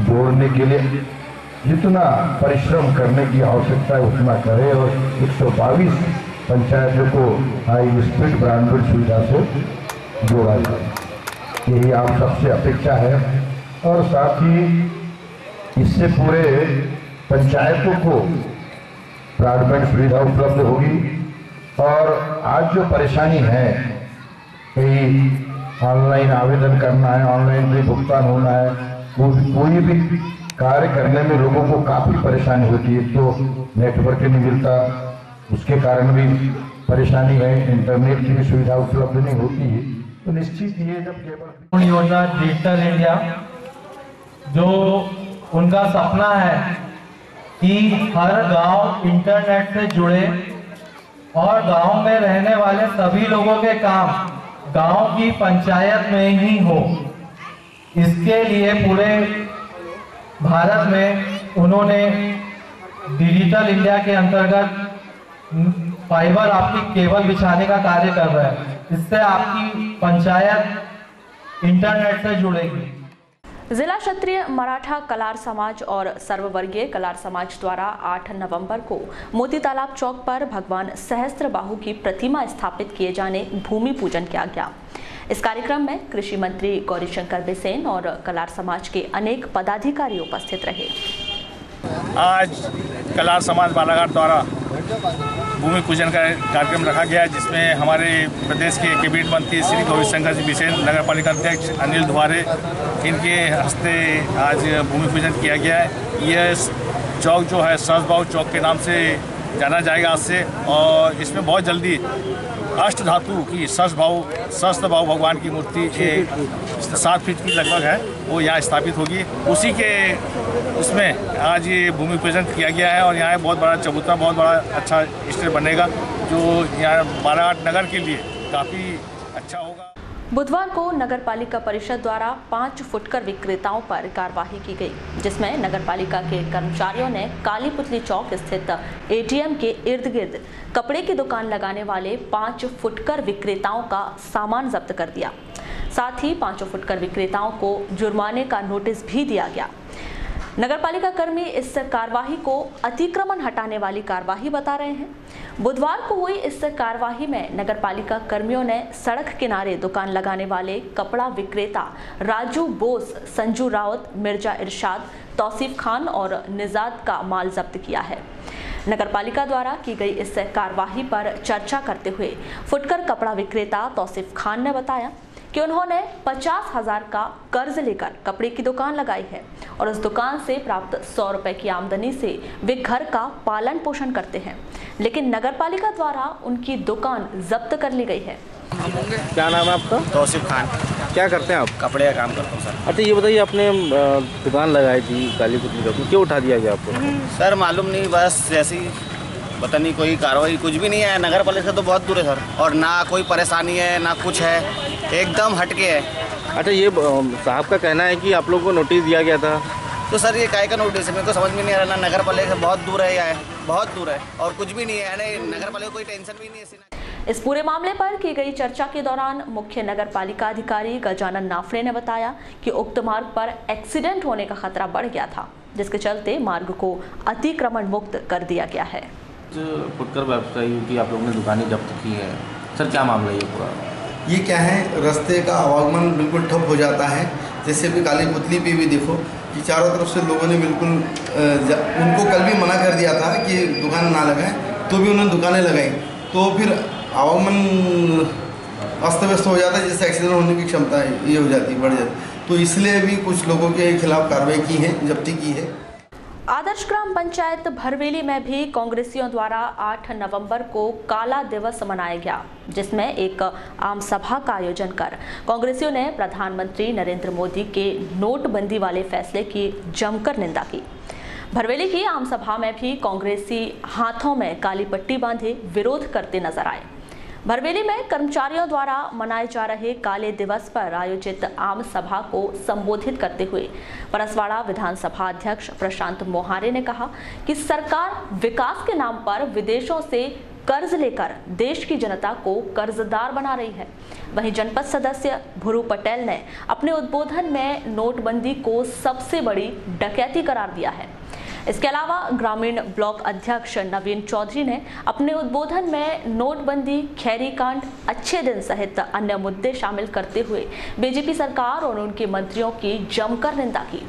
जोड़ने के लिए जितना परिश्रम करने की आवश्यकता है उतना करें और 122 पंचायतों को हाई स्पीड ब्रॉडबैंड सुविधा से जोड़ा जाए। यही आप सबसे अपेक्षा है और साथ ही इससे पूरे पंचायतों को ब्रॉडबैंड सुविधा उपलब्ध होगी। और आज जो परेशानी है, कहीं ऑनलाइन आवेदन करना है, ऑनलाइन भी भुगतान होना है, कोई भी कार्य करने में लोगों को काफ़ी परेशानी होती है। तो नेटवर्क नहीं मिलता, उसके कारण भी परेशानी है, इंटरनेट की भी सुविधा उपलब्ध नहीं होती है। तो निश्चित ये जब केबल योजना डिजिटल इंडिया, जो उनका सपना है कि हर गांव इंटरनेट से जुड़े और गांव में रहने वाले सभी लोगों के काम गांव की पंचायत में ही हो, इसके लिए पूरे भारत में उन्होंने डिजिटल इंडिया के अंतर्गत फाइबर ऑप्टिक केबल बिछाने का कार्य कर रहे हैं। इससे आपकी पंचायत इंटरनेट से जुड़ेगी। जिला क्षत्रिय मराठा कलार समाज और सर्ववर्गीय कलार समाज द्वारा 8 नवंबर को मोती तालाब चौक पर भगवान सहस्त्रबाहु की प्रतिमा स्थापित किए जाने भूमि पूजन किया गया। इस कार्यक्रम में कृषि मंत्री गौरीशंकर बिसेन और कलार समाज के अनेक पदाधिकारी उपस्थित रहे। आज कलार समाज बालाघाट द्वारा भूमि पूजन का कार्यक्रम रखा गया है, जिसमें हमारे प्रदेश के कैबिनेट मंत्री श्री गौरीशंकर जी बिसेन, नगर पालिका अध्यक्ष अनिल दुआरे, इनके हस्ते आज भूमि पूजन किया गया है। यह चौक जो है सहस्त्रबाहु चौक के नाम से जाना जाएगा आज से, और इसमें बहुत जल्दी अष्ट धातु की सहस्त्रबाहु भगवान की मूर्ति 7 फीट की लगभग है, वो यहाँ स्थापित होगी। उसी के उसमें आज ये भूमि पूजन किया गया है और यहाँ बहुत बड़ा चबूतरा, बहुत बड़ा अच्छा स्टेज बनेगा, जो यहाँ बालाघाट नगर के लिए काफ़ी अच्छा होगा। बुधवार को नगर पालिका परिषद द्वारा 5 फुटकर विक्रेताओं पर कार्रवाई की गई, जिसमें नगर पालिका के कर्मचारियों ने काली पुतली चौक स्थित एटीएम के इर्द गिर्द कपड़े की दुकान लगाने वाले 5 फुटकर विक्रेताओं का सामान जब्त कर दिया। साथ ही 5 फुटकर विक्रेताओं को जुर्माने का नोटिस भी दिया गया। नगरपालिका कर्मी इस कार्रवाई को अतिक्रमण हटाने वाली कार्रवाई बता रहे हैं। बुधवार को हुई इस कार्रवाई में नगरपालिका कर्मियों ने सड़क किनारे दुकान लगाने वाले कपड़ा विक्रेता राजू बोस, संजू रावत, मिर्जा इरशाद, तौसीफ खान और निजात का माल जब्त किया है। नगरपालिका द्वारा की गई इस कार्रवाई पर चर्चा करते हुए फुटकर कपड़ा विक्रेता तौसीफ खान ने बताया कि उन्होंने 50,000 का कर्ज लेकर कपड़े की दुकान लगाई है और उस दुकान से प्राप्त 100 रुपए की आमदनी से वे घर का पालन पोषण करते हैं, लेकिन नगरपालिका द्वारा उनकी दुकान जब्त कर ली गई है। क्या नाम है आपका? तौसीफ खान। क्या करते हैं आप? कपड़े का काम करता हूँ सर। अच्छा ये बताइए, आपने दुकान लगाई थी काली पुतली का, क्यों उठा दिया गया आपको? सर मालूम नहीं, बस जैसी पता नहीं, कोई कार्रवाई कुछ भी नहीं है। नगर पालिका से तो बहुत दूर है सर, और ना कोई परेशानी है ना कुछ है, एकदम हटके है। अच्छा ये साहब का कहना है कि आप लोगों को नोटिस दिया गया था, तो सर ये काय का नोटिस है, मेरे को समझ में नहीं आ रहा। ना नगर पालिका से बहुत दूर है या है, बहुत दूर है और कुछ भी नहीं है, यानी नगर पालिका कोई टेंशन भी नहीं है। इस पूरे मामले पर की गई चर्चा के दौरान मुख्य नगर पालिका अधिकारी गजानन नाफड़े ने बताया कि उक्त मार्ग पर एक्सीडेंट होने का खतरा बढ़ गया था, जिसके चलते मार्ग को अतिक्रमण मुक्त कर दिया गया है। फुटकर व्यवसायियों की आप लोगों ने दुकानें जब्त की है, सर क्या मामला है ये पूरा? ये क्या है, रास्ते का आवागमन बिल्कुल ठप हो जाता है। जैसे भी काली पुतली पे भी देखो कि चारों तरफ से लोगों ने बिल्कुल उनको कल भी मना कर दिया था कि दुकान ना लगाएं, तो भी उन्होंने दुकानें लगाई, तो फिर आवागमन अस्त व्यस्त हो जाता है, जिससे एक्सीडेंट होने की क्षमता ये हो जाती है, बढ़ जाती। तो इसलिए भी कुछ लोगों के खिलाफ कार्रवाई की है, जब्ती की है। आदर्श ग्राम पंचायत भरवेली में भी कांग्रेसियों द्वारा 8 नवंबर को काला दिवस मनाया गया, जिसमें एक आम सभा का आयोजन कर कांग्रेसियों ने प्रधानमंत्री नरेंद्र मोदी के नोटबंदी वाले फैसले की जमकर निंदा की। भरवेली की आम सभा में भी कांग्रेसी हाथों में काली पट्टी बांधे विरोध करते नजर आए। भरवेली में कर्मचारियों द्वारा मनाए जा रहे काले दिवस पर आयोजित आम सभा को संबोधित करते हुए परसवाड़ा विधानसभा अध्यक्ष प्रशांत मोहारे ने कहा कि सरकार विकास के नाम पर विदेशों से कर्ज लेकर देश की जनता को कर्जदार बना रही है। वहीं जनपद सदस्य भुरू पटेल ने अपने उद्बोधन में नोटबंदी को सबसे बड़ी डकैती करार दिया है। इसके अलावा ग्रामीण ब्लॉक अध्यक्ष नवीन चौधरी ने अपने उद्बोधन में नोटबंदी, खैरी कांड, अच्छे दिन सहित अन्य मुद्दे शामिल करते हुए बीजेपी सरकार और उनके मंत्रियों की जमकर निंदा की।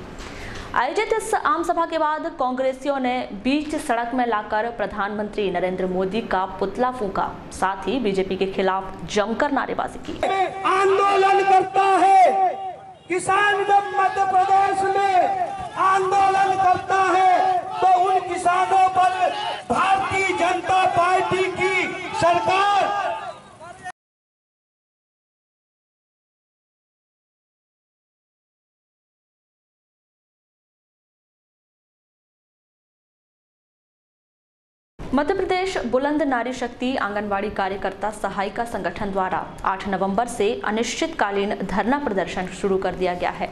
आयोजित इस आम सभा के बाद कांग्रेसियों ने बीच सड़क में लाकर प्रधानमंत्री नरेंद्र मोदी का पुतला फूंका, साथ ही बीजेपी के खिलाफ जमकर नारेबाजी की। आंदोलन करता है किसान, जब मध्य प्रदेश में आंदोलन करता है तो उन किसानों पर भारतीय जनता पार्टी की सरकार मध्य प्रदेश बुलंद नारी शक्ति आंगनवाड़ी कार्यकर्ता सहायिका संगठन द्वारा 8 नवंबर से अनिश्चितकालीन धरना प्रदर्शन शुरू कर दिया गया है।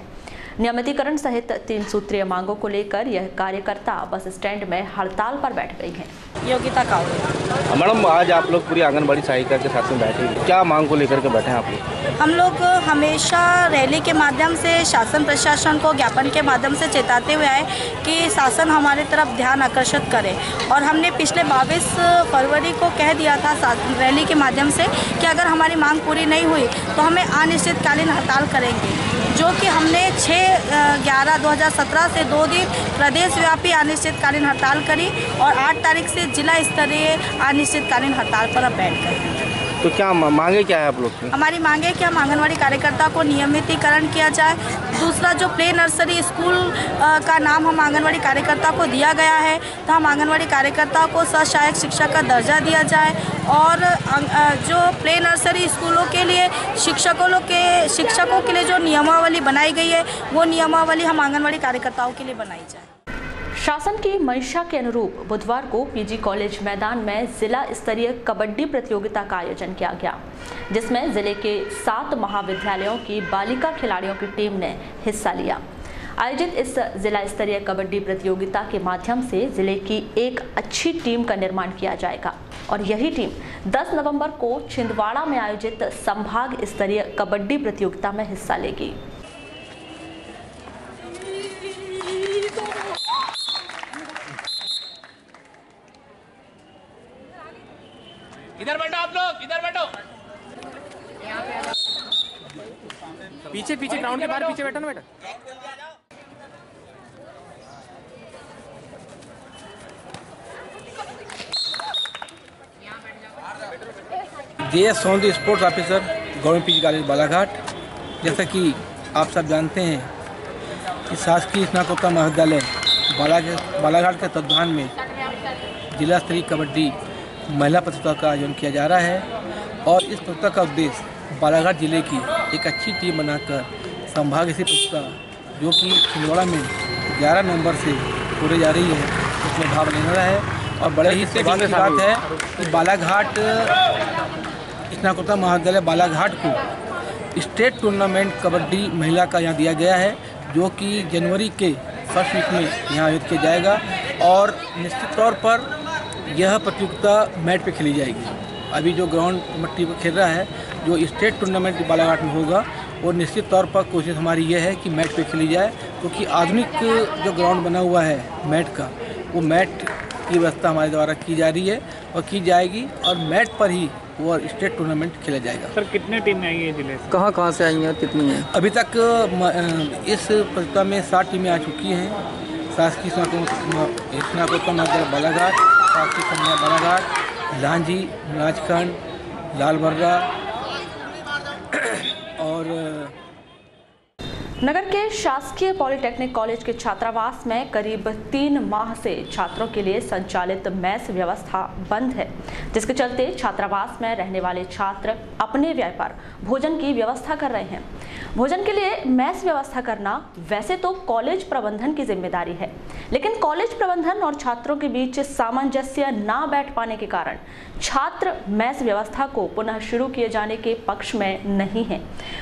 नियमितीकरण सहित 3 सूत्रीय मांगों को लेकर यह कार्यकर्ता बस स्टैंड में हड़ताल पर बैठ गई हैं। योगिता कावड़े। मैडम आज आप लोग पूरी आंगनबाड़ी सहायिका के साथ में बैठे हैं, क्या मांग को लेकर के बैठे हैं आप लोग? हम लोग हमेशा रैली के माध्यम से शासन प्रशासन को ज्ञापन के माध्यम से चेताते हुए आए कि शासन हमारे तरफ ध्यान आकर्षित करे, और हमने पिछले 22 फरवरी को कह दिया था रैली के माध्यम से कि अगर हमारी मांग पूरी नहीं हुई तो हमें अनिश्चितकालीन हड़ताल करेंगे, जो कि हमने 6/11/2017 से 2 दिन प्रदेश व्यापी अनिश्चितकालीन हड़ताल करी और 8 तारीख से जिला स्तरीय अनिश्चितकालीन हड़ताल पर अब बैठ गए। तो क्या मांगे क्या है आप लोग की? हमारी मांगे कि हम आंगनवाड़ी कार्यकर्ता को नियमितीकरण किया जाए। दूसरा, जो प्ले नर्सरी स्कूल का नाम हम आंगनवाड़ी कार्यकर्ता को दिया गया है, तो हम आंगनवाड़ी कार्यकर्ता को सहायक शिक्षक का दर्जा दिया जाए, और जो प्ले नर्सरी स्कूलों के लिए शिक्षकों के लिए जो नियमावली बनाई गई है, वो नियमावली हम आंगनवाड़ी कार्यकर्ताओं के लिए बनाई जाए। शासन की मंशा के अनुरूप बुधवार को पीजी कॉलेज मैदान में जिला स्तरीय कबड्डी प्रतियोगिता का आयोजन किया गया, जिसमें जिले के 7 महाविद्यालयों की बालिका खिलाड़ियों की टीम ने हिस्सा लिया। आयोजित इस जिला स्तरीय कबड्डी प्रतियोगिता के माध्यम से जिले की एक अच्छी टीम का निर्माण किया जाएगा और यही टीम 10 नवंबर को छिंदवाड़ा में आयोजित संभाग स्तरीय कबड्डी प्रतियोगिता में हिस्सा लेगी। इधर बैठो आप लोग, इधर बैठो। पीछे पीछे ग्राउंड के बाहर पीछे बैठो ना बेटा। J Sondhi sports officer government PG college Balaghat. जैसा कि आप सब जानते हैं कि शासकीय स्नातकोत्तर महाविद्यालय बालाघाट के तत्वाधान में जिला स्तरीय कबड्डी महिला प्रतियोगिता का आयोजन किया जा रहा है और इस प्रतियोगिता का उद्देश्य बालाघाट जिले की एक अच्छी टीम बनाकर संभाग स्तरीय प्रतियोगिता जो कि छिंदवाड़ा में 11 नवंबर से होने जा रही है उसमें भाग लेना है। और बड़े ही सौभाग्य की बात है कि बालाघाट स्नातकोत्तर महाविद्यालय बालाघाट को स्टेट टूर्नामेंट कबड्डी महिला का यहाँ दिया गया है, जो कि जनवरी के फर्स्ट वीक में यहाँ आयोजित किया जाएगा और निश्चित तौर पर यह प्रतियोगिता मैट पे खेली जाएगी। अभी जो ग्राउंड मट्टी पर खेल रहा है, जो स्टेट टूर्नामेंट बालाघाट में होगा और निश्चित तौर पर कोशिश हमारी यह है कि मैट पे खेली जाए, क्योंकि आधुनिक जो ग्राउंड बना हुआ है मैट का, वो मैट की व्यवस्था हमारे द्वारा की जा रही है और की जाएगी और मैट पर ही वो स्टेट टूर्नामेंट खेला जाएगा। सर कितने टीमें आई हैं जिले से? कहाँ से आई हैं, कितनी हैं? अभी तक इस प्रतियोगिता में 7 टीमें आ चुकी हैं। शासकीय स्नातकोत्तर महाविद्यालय बालाघाट, शासकीय कन्या बालाघाट, लांजी, राजखंड, लालबर्रा और नगर के शासकीय पॉलिटेक्निक कॉलेज के छात्रावास में करीब 3 माह से छात्रों के लिए संचालित मेस व्यवस्था बंद है, जिसके चलते छात्रावास में रहने वाले छात्र अपने व्यय पर भोजन की व्यवस्था कर रहे हैं। भोजन के लिए मेस व्यवस्था करना वैसे तो कॉलेज प्रबंधन की जिम्मेदारी है, लेकिन कॉलेज प्रबंधन और छात्रों के बीच सामंजस्य ना बैठ पाने के कारण छात्र मेस व्यवस्था को पुनः शुरू किए जाने के पक्ष में नहीं है।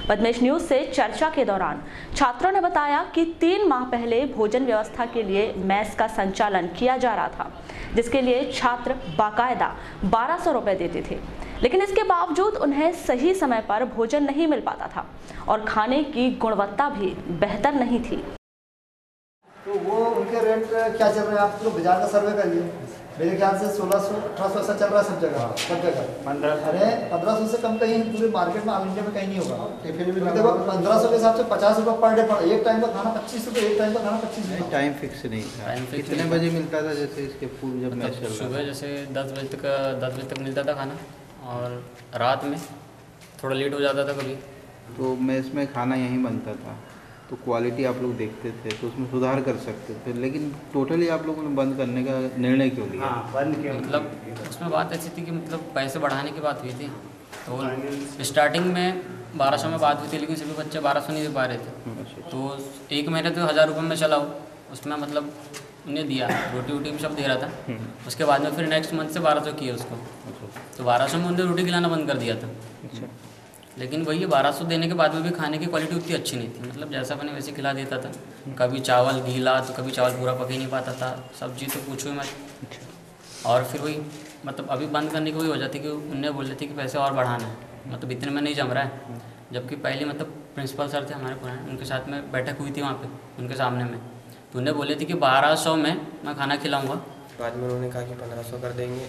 पद्मेश न्यूज से चर्चा के दौरान छात्रों ने बताया कि 3 माह पहले भोजन व्यवस्था के लिए मेस का संचालन किया जा रहा था, जिसके लिए छात्र बाकायदा 1200 रुपए देते थे, लेकिन इसके बावजूद उन्हें सही समय पर भोजन नहीं मिल पाता था और खाने की गुणवत्ता भी बेहतर नहीं थी। तो वो उनके रेट क्या चल रहे हैं? आप तो बाजार का सर्वे करिए, मेरे ख्याल से 1600-1800 ऐसा चल रहा है सब जगह। अरे 1500 से कम कहीं पूरे मार्केट में ऑल इंडिया में कहीं नहीं होगा। देखो 1500 के हिसाब से 50 रुपये पर डे पर एक टाइम का खाना 25 रुपये, एक टाइम का खाना 25 रुपये। टाइम फिक्स नहीं था। कितने बजे मिलता था जैसे इसके फूल जब मैच चल रहा था? सुबह जैसे 10 बजे तक मिलता था खाना और रात में थोड़ा लेट हो जाता था कभी। तो मेस में खाना यहीं बनता था, तो क्वालिटी आप लोग देखते थे तो उसमें सुधार कर सकते थे, लेकिन टोटली आप लोगों ने बंद करने का निर्णय क्यों लिया? बंद क्यों? मतलब उसमें बात ऐसी थी कि मतलब पैसे बढ़ाने की बात हुई थी, तो स्टार्टिंग में 1200 में बात हुई थी, लेकिन सभी बच्चे 1200 नहीं दे पा रहे थे। तो 1 महीने तो 1000 रुपये में चलाओ, उसमें मतलब उन्हें दिया, रोटी वोटी भी सब दे रहा था। उसके बाद में फिर नेक्स्ट मंथ से 1200 किया उसको, तो 1200 में उन्हें रोटी खिलाना बंद कर दिया था। लेकिन वही 1200 देने के बाद में भी खाने की क्वालिटी उतनी अच्छी नहीं थी, मतलब जैसा बने वैसे खिला देता था। कभी चावल गीला तो कभी चावल पूरा पक ही नहीं पाता था, सब्जी तो पूछो ही मत। और फिर वही मतलब अभी बंद करने की वही वजह थी कि उन्हें बोल रहे थे कि पैसे और बढ़ाना है, मतलब इतने में नहीं जम रहा है। जबकि पहले मतलब प्रिंसिपल सर थे हमारे पुराने, उनके साथ में बैठक हुई थी वहाँ पे उनके सामने में, तो उन्हें बोले थे कि 1200 में मैं खाना खिलाऊँगा। बाद में उन्होंने कहा कि 1500 कर देंगे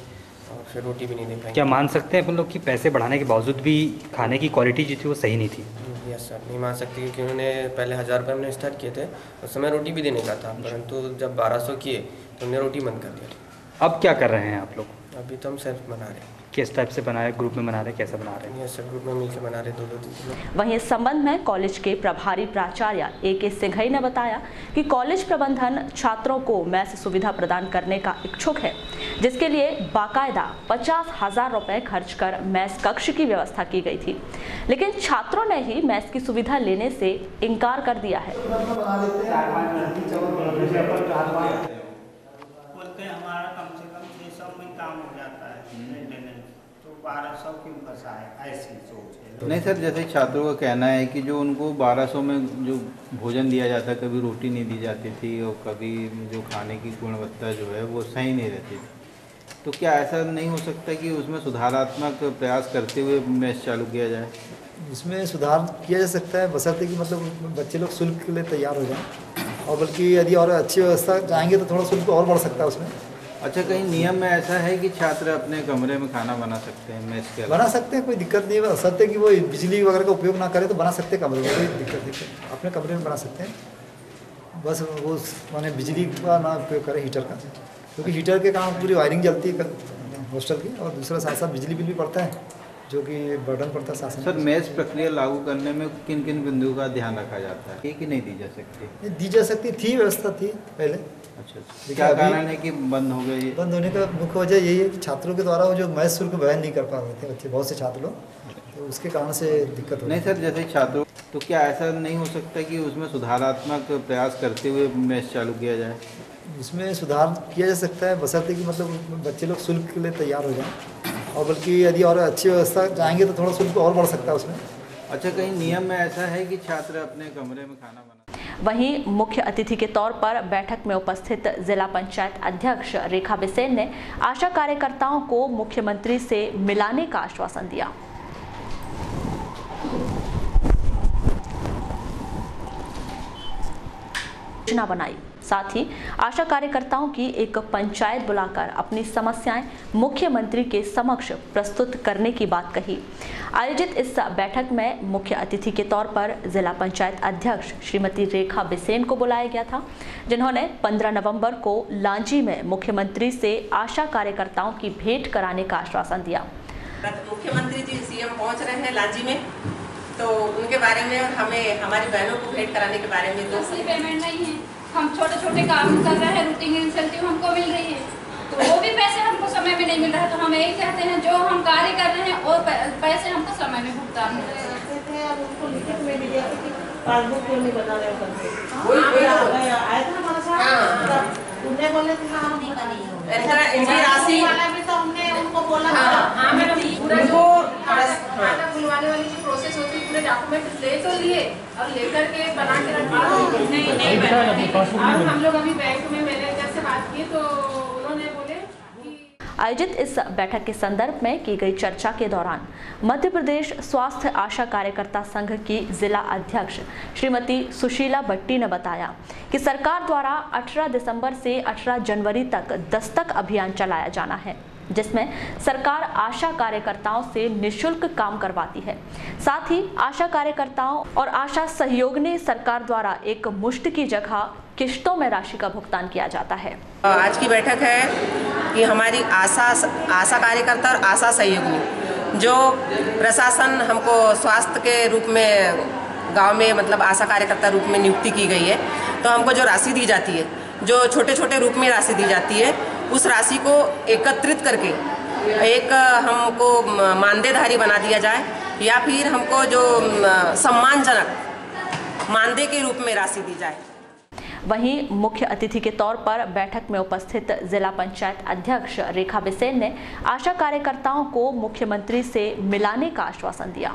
और फिर रोटी भी नहीं दे पाएंगे। क्या मान सकते हैं अपन लोग कि पैसे बढ़ाने के बावजूद भी खाने की क्वालिटी जो थी वो सही नहीं थी? यस सर, नहीं मान सकते क्योंकि उन्होंने पहले 1000 रुपये हमने स्टार्ट किए थे, उस समय रोटी भी देने का था, परंतु जब 1200 किए तो हमने रोटी बंद कर दिया। अब क्या कर रहे हैं आप लोग? अभी तो हम सेल्फ बना रहे हैं। किस टाइप से बनाए? ग्रुप में बना रहे हैं? कैसे बना रहे हैं? यस सर, ग्रुप में मिलकर बना रहे 2-2 लोग। वहीं इस संबंध में कॉलेज के प्रभारी प्राचार्य A.K. सिंघई ने बताया कि कॉलेज प्रबंधन छात्रों को मेस सुविधा प्रदान करने का इच्छुक है, जिसके लिए बाकायदा 50,000 रुपए खर्च कर मेस कक्ष की व्यवस्था की गई थी, लेकिन छात्रों ने ही मेस की सुविधा लेने से इनकार कर दिया है। 1200 क्यों फंसा है, ऐसी सोच है। नहीं सर, जैसे छात्रों का कहना है कि जो उनको 1200 में जो भोजन दिया जाता है, कभी रोटी नहीं दी जाती थी और कभी जो खाने की गुणवत्ता जो है वो सही नहीं रहती थी, तो क्या ऐसा नहीं हो सकता कि उसमें सुधारात्मक प्रयास करते हुए मेस चालू किया जाए? इसमें सुधार किया जा सकता है, बशर्ते कि मतलब बच्चे लोग शुल्क के लिए तैयार हो जाएं, और बल्कि यदि और अच्छी व्यवस्था चाहेंगे तो थोड़ा शुल्क और बढ़ सकता है उसमें। अच्छा, कहीं नियम में ऐसा है कि छात्र अपने कमरे में खाना बना सकते हैं मेस के? बना सकते हैं, कोई दिक्कत नहीं है, बशर्ते कि वो बिजली वगैरह का उपयोग ना करे तो बना सकते हैं कमरे में, कोई दिक्कत नहीं है, अपने कमरे में बना सकते हैं, बस वो माने बिजली का ना उपयोग करें, हीटर का, क्योंकि हीटर के कारण पूरी वायरिंग जलती है हॉस्टल की, और दूसरा साथ साथ बिजली बिल भी पड़ता है जो कि बर्डन पड़ता है शासन। सर, मेस प्रक्रिया लागू करने में किन किन बिंदुओं का ध्यान रखा जाता है? कि नहीं दी जा सकती? दी जा सकती थी, व्यवस्था थी पहले। अच्छा, क्या कारण है कि बंद हो गई? बंद होने का मुख्य वजह यही है कि छात्रों के द्वारा वो जो मेस शुल्क वहन नहीं कर पा रहे थे बच्चे, बहुत से छात्र लोग, तो उसके कारण से दिक्कत हो। नहीं सर, जैसे छात्रों, तो क्या ऐसा नहीं हो सकता कि उसमें सुधारात्मक प्रयास करते हुए मेस चालू किया जाए? इसमें सुधार किया जा सकता है, बशर्ते कि मतलब बच्चे लोग शुल्क के लिए तैयार हो जाएं, और बल्कि यदि और अच्छी व्यवस्था चाहेंगे तो थोड़ा शुल्क और बढ़ सकता है उसमें। अच्छा, कहीं नियम में ऐसा है कि छात्र अपने कमरे में खाना बना? वहीं मुख्य अतिथि के तौर पर बैठक में उपस्थित जिला पंचायत अध्यक्ष रेखा बिसेन ने आशा कार्यकर्ताओं को मुख्यमंत्री से मिलाने का आश्वासन दिया। योजना बनाई, साथ ही आशा कार्यकर्ताओं की एक पंचायत बुलाकर अपनी समस्याएं मुख्यमंत्री के समक्ष प्रस्तुत करने की बात कही। आयोजित इस बैठक में मुख्य अतिथि के तौर पर जिला पंचायत अध्यक्ष श्रीमती रेखा बिसेन को बुलाया गया था, जिन्होंने 15 नवंबर को लांजी में मुख्यमंत्री से आशा कार्यकर्ताओं की भेंट कराने का आश्वासन दिया। मुख्यमंत्री जी सीएम पहुंच रहे हैं लांजी में, तो उनके बारे में हमें हमारी बहनों को भेंट कराने के बारे में पेमेंट नहीं है, हम छोटे छोटे काम कर रहे हैं, रूटीन इंसेंटिव हमको मिल रही है, तो वो भी पैसे हमको समय में नहीं मिल रहा है, तो हम यही कहते हैं जो हम कार्य कर रहे हैं और पैसे हमको समय में भुगतान हो रहे हैं। उनको लिखित में भी दिया कि पासबुक क्यों नहीं बना रहे करके आया था हमारे साथ, उन्हें बोले थे हम राशि वाला भी तो हमने उनको बोला बुलवाने वाली जो प्रोसेस होती है, पूरे डॉक्यूमेंट ले तो लिए और लेकर के बना के रख नहीं हम लोग अभी बैंक में मैनेजर से बात की तो उन्होंने बोले। आयोजित इस बैठक के संदर्भ में की गई चर्चा के दौरान मध्य प्रदेश स्वास्थ्य आशा कार्यकर्ता संघ की जिला अध्यक्ष श्रीमती सुशीला भट्टी ने बताया कि सरकार द्वारा 18 दिसंबर से 18 जनवरी तक दस्तक अभियान चलाया जाना है, जिसमें सरकार आशा कार्यकर्ताओं से निःशुल्क काम करवाती है। साथ ही आशा कार्यकर्ताओं और आशा सहयोगिनी सरकार द्वारा एक मुश्त की जगह किश्तों में राशि का भुगतान किया जाता है। आज की बैठक है कि हमारी आशा कार्यकर्ता और आशा सहयोगिनी जो प्रशासन हमको स्वास्थ्य के रूप में गांव में मतलब आशा कार्यकर्ता रूप में नियुक्ति की गई है, तो हमको जो राशि दी जाती है, जो छोटे छोटे रूप में राशि दी जाती है, उस राशि को एकत्रित करके एक हमको मानदेयधारी बना दिया जाए, या फिर हमको जो सम्मानजनक मानदेय के रूप में राशि दी जाए। वहीं मुख्य अतिथि के तौर पर बैठक में उपस्थित जिला पंचायत अध्यक्ष रेखा बिसेन ने आशा कार्यकर्ताओं को मुख्यमंत्री से मिलाने का आश्वासन दिया।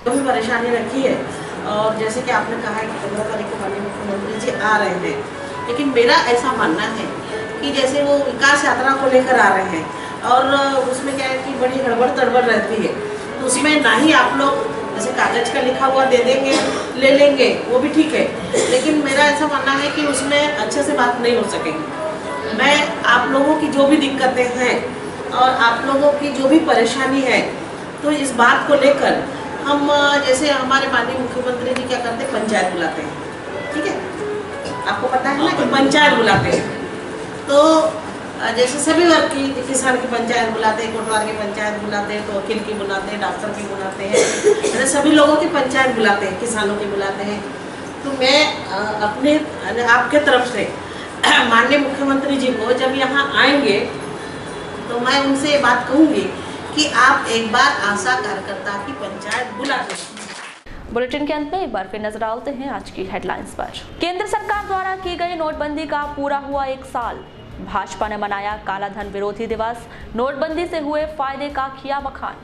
जो भी परेशानी रखी है, और जैसे कि आपने कहा है कि 15 तारीख को माननीय मुख्यमंत्री जी आ रहे हैं, लेकिन मेरा ऐसा मानना है कि जैसे वो विकास यात्रा को लेकर आ रहे हैं और उसमें क्या है कि बड़ी गड़बड़ तड़बड़ रहती है, तो उसमें ना ही आप लोग जैसे कागज का लिखा हुआ दे देंगे, ले लेंगे, वो भी ठीक है, लेकिन मेरा ऐसा मानना है कि उसमें अच्छे से बात नहीं हो सकेगी। मैं आप लोगों की जो भी दिक्कतें हैं और आप लोगों की जो भी परेशानी है, तो इस बात को लेकर हम जैसे हमारे माननीय मुख्यमंत्री जी क्या करते हैं, पंचायत बुलाते हैं, ठीक है, आपको पता है ना कि पंचायत बुलाते हैं, तो जैसे सभी वर्ग की किसान की पंचायत बुलाते हैं, कोटवार की पंचायत बुलाते हैं, तो वकील की बुलाते हैं, डॉक्टर की बुलाते हैं, ऐसे सभी लोगों की पंचायत बुलाते हैं, किसानों की बुलाते हैं। तो मैं अपने आपके तरफ से माननीय मुख्यमंत्री जी को जब यहाँ आएंगे तो मैं उनसे ये बात कहूँगी कि आप एक बार आशा कार्यकर्ता की पंचायत बुला दें। बुलेटिन के अंत में एक बार फिर नजर डालते हैं आज की हेडलाइंस पर। केंद्र सरकार द्वारा की गई नोटबंदी का पूरा हुआ 1 साल, भाजपा ने मनाया काला धन विरोधी दिवस, नोटबंदी से हुए फायदे का किया बखान।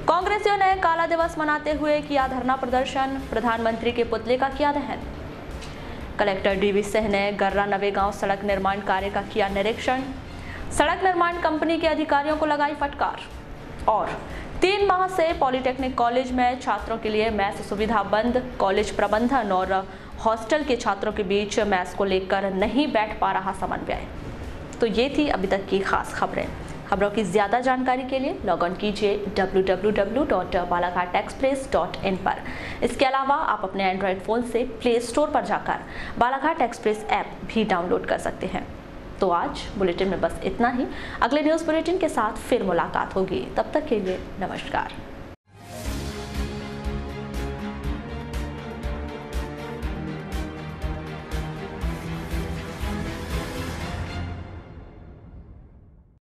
कांग्रेसियों ने काला दिवस मनाते हुए किया धरना प्रदर्शन, प्रधानमंत्री के पुतले का किया दहन। कलेक्टर डीवी सिंह ने गर्रा नवेगांव सड़क निर्माण कार्य का किया निरीक्षण, सड़क निर्माण कंपनी के अधिकारियों को लगाई फटकार। और 3 माह से पॉलिटेक्निक कॉलेज में छात्रों के लिए मैस सुविधा बंद, कॉलेज प्रबंधन और हॉस्टल के छात्रों के बीच मैस को लेकर नहीं बैठ पा रहा समन्वय। तो ये थी अभी तक की खास खबरें। खबरों की ज़्यादा जानकारी के लिए लॉग ऑन कीजिए www.balaghatexpress.in पर। इसके अलावा आप अपने एंड्रॉयड फ़ोन से प्ले स्टोर पर जाकर बालाघाट एक्सप्रेस ऐप भी डाउनलोड कर सकते हैं। तो आज बुलेटिन में बस इतना ही। अगले न्यूज़ बुलेटिन के साथ फिर मुलाकात होगी, तब तक के लिए नमस्कार।